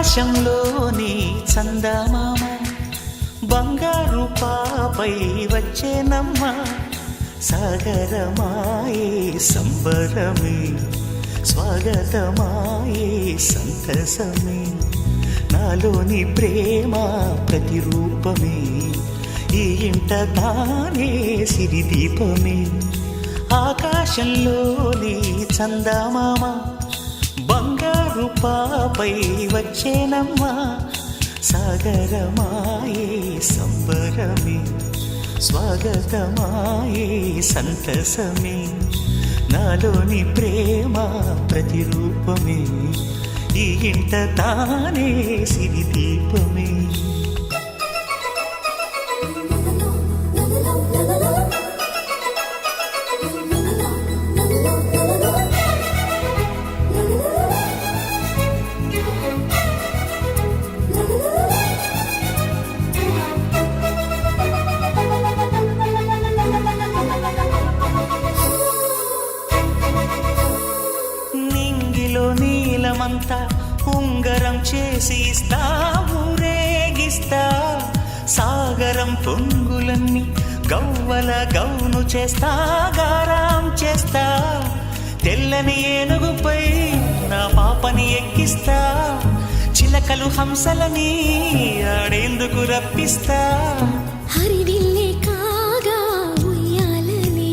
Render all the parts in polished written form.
ఆకాశంలోని చందమామ బంగారు పాపై వచ్చేనమ్మ సాగరమాయే సంబరమే స్వాగతమాయే సంతసమే నాలోని ప్రేమ ప్రతిరూపమే ఈ ఇంట తానే సిరిదీపమే ఆకాశంలోని చందమామ బంగారు పాపై వచ్చేనమ్మా సాగరమాయే సంబరమే స్వాగతమాయే సంతసమే నాలోని ప్రేమ ప్రతిరూపమే ఈ ఇంట తానే సిరిదీపమే నీలమంతా ఉంగరం చేసి ఇస్తా ఊరేగిస్తా సాగరం పొంగులన్నీ గవ్వల గౌను చేస్తా గారాం చేస్తా తెల్లని ఏనుగుపై నా పాపని ఎక్కిస్తా చిలకలు హంసలని ఆడేందుకు రప్పిస్తా హరివిల్లే కాగా ఉయ్యాలనే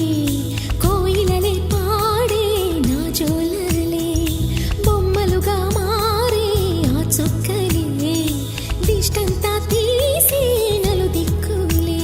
కోయిలలే పాడే నా జోలలే బొమ్మలుగా మారే ఆ చుక్కలే దిష్టంతా తీసి నలు దిక్కులే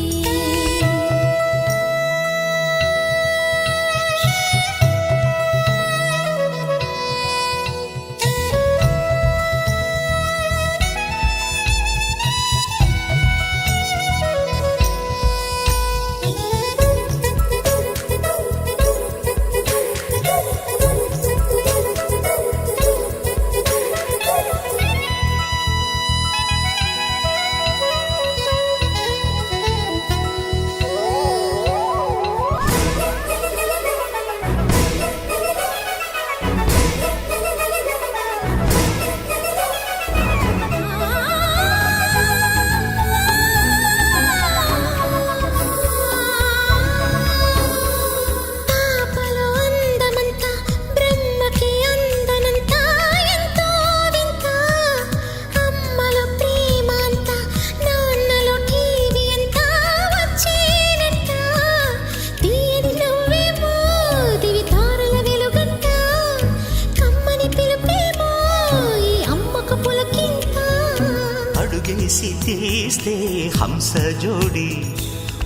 అడుగేసి తీస్తే హంస జోడి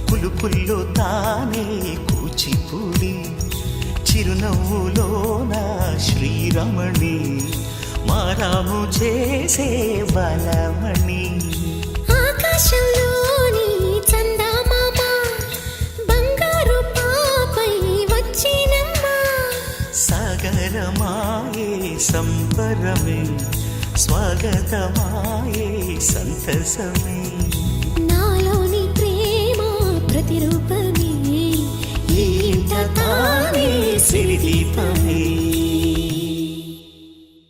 పులుపుల్లో తానే కూచిపూడి చిరునవ్వులోన శ్రీరమణి మారాము చేసే బలమణి ఆకాశంలోని చందమామ బంగారు పాపై వచ్చినమ్మా సాగరమాయే సంబరమే స్వాగతమాయే సంతసమే నాలోని ప్రేమ ప్రతిరూపమే ఈ ఇంట తానే సిరిదీపమే